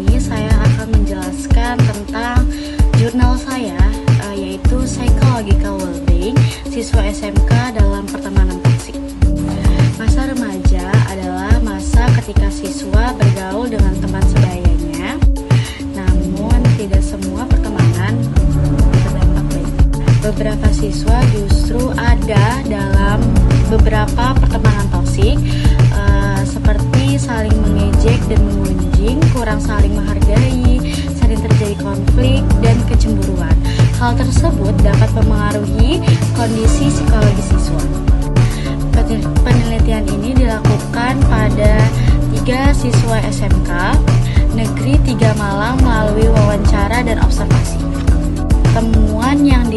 ini saya akan menjelaskan tentang jurnal saya, yaitu Psychological Wellbeing siswa SMK dalam pertemanan toksik. Masa remaja adalah masa ketika siswa bergaul dengan teman sebayanya, namun tidak semua pertemanan berdampak baik. Beberapa siswa justru ada dalam beberapa pertemanan toksik, seperti saling mengejek dan mengunjing, kurang saling menghargai, sering terjadi konflik dan kecemburuan. Hal tersebut dapat mempengaruhi kondisi psikologi siswa. Penelitian ini dilakukan pada 3 siswa SMK Negeri 3 Malang melalui wawancara dan observasi. Temuan yang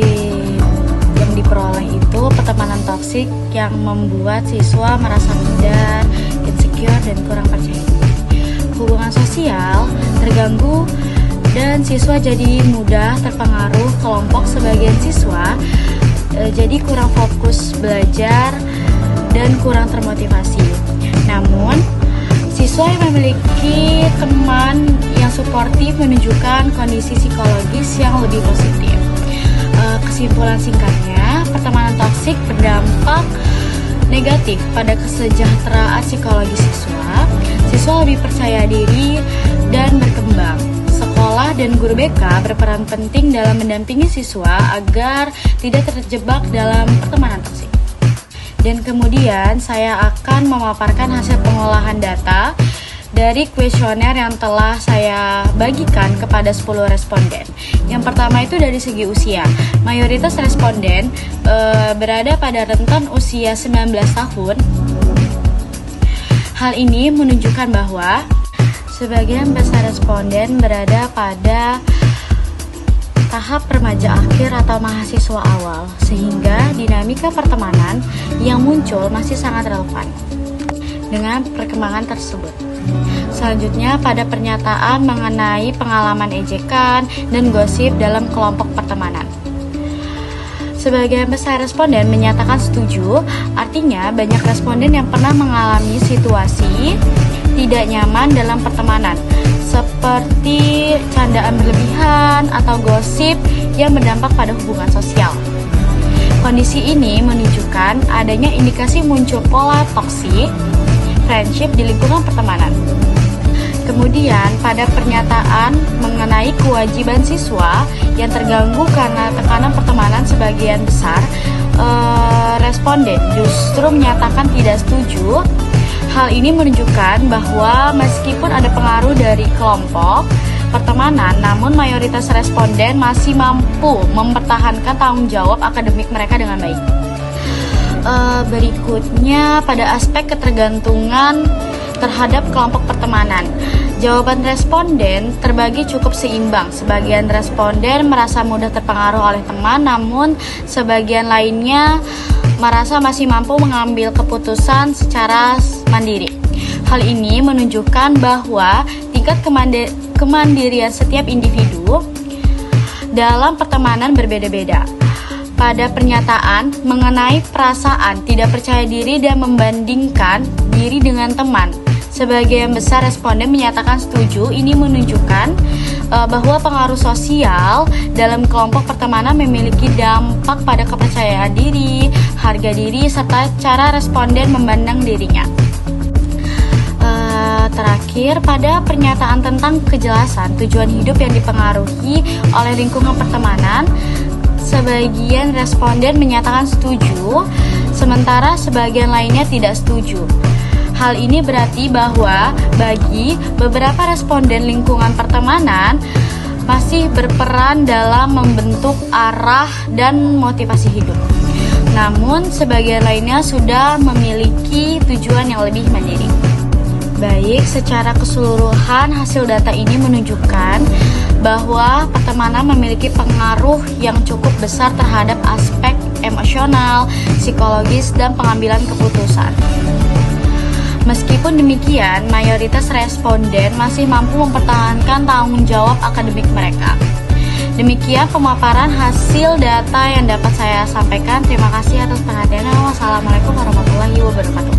diperoleh itu pertemanan toksik yang membuat siswa merasa minder, insecure, dan kurang percaya diri. Hubungan sosial terganggu dan siswa jadi mudah terpengaruh kelompok. Sebagian siswa jadi kurang fokus belajar dan kurang termotivasi. Namun, siswa yang memiliki teman yang suportif menunjukkan kondisi psikologis yang lebih positif. Kesimpulan singkatnya, pertemanan toksik berdampak negatif pada kesejahteraan psikologi siswa. Siswa lebih percaya diri dan berkembang. Sekolah dan guru BK berperan penting dalam mendampingi siswa agar tidak terjebak dalam pertemanan toksik. Dan kemudian saya akan memaparkan hasil pengolahan data dari kuesioner yang telah saya bagikan kepada 10 responden. Yang pertama itu dari segi usia. Mayoritas responden berada pada rentan usia 19 tahun. Hal ini menunjukkan bahwa sebagian besar responden berada pada tahap remaja akhir atau mahasiswa awal, sehingga dinamika pertemanan yang muncul masih sangat relevan dengan perkembangan tersebut. Selanjutnya, pada pernyataan mengenai pengalaman ejekan dan gosip dalam kelompok pertemanan. Sebagian besar responden menyatakan setuju, artinya banyak responden yang pernah mengalami situasi tidak nyaman dalam pertemanan, seperti candaan berlebihan atau gosip yang berdampak pada hubungan sosial. Kondisi ini menunjukkan adanya indikasi muncul pola toksik friendship di lingkungan pertemanan. Kemudian pada pernyataan mengenai kewajiban siswa yang terganggu karena tekanan pertemanan, sebagian besar responden justru menyatakan tidak setuju. Hal ini menunjukkan bahwa meskipun ada pengaruh dari kelompok pertemanan, namun mayoritas responden masih mampu mempertahankan tanggung jawab akademik mereka dengan baik. Berikutnya pada aspek ketergantungan terhadap kelompok pertemanan. Jawaban responden terbagi cukup seimbang. Sebagian responden merasa mudah terpengaruh oleh teman, namun sebagian lainnya merasa masih mampu mengambil keputusan secara mandiri. Hal ini menunjukkan bahwa tingkat kemandirian setiap individu dalam pertemanan berbeda-beda. Pada pernyataan mengenai perasaan tidak percaya diri dan membandingkan diri dengan teman, sebagian besar responden menyatakan setuju. Ini menunjukkan bahwa pengaruh sosial dalam kelompok pertemanan memiliki dampak pada kepercayaan diri, harga diri, serta cara responden memandang dirinya. Terakhir, pada pernyataan tentang kejelasan tujuan hidup yang dipengaruhi oleh lingkungan pertemanan, sebagian responden menyatakan setuju, sementara sebagian lainnya tidak setuju. Hal ini berarti bahwa bagi beberapa responden, lingkungan pertemanan masih berperan dalam membentuk arah dan motivasi hidup. Namun, sebagian lainnya sudah memiliki tujuan yang lebih mandiri. Baik, secara keseluruhan hasil data ini menunjukkan bahwa pertemanan memiliki pengaruh yang cukup besar terhadap aspek emosional, psikologis, dan pengambilan keputusan. Meskipun demikian, mayoritas responden masih mampu mempertahankan tanggung jawab akademik mereka. Demikian pemaparan hasil data yang dapat saya sampaikan. Terima kasih atas perhatiannya. Wassalamualaikum warahmatullahi wabarakatuh.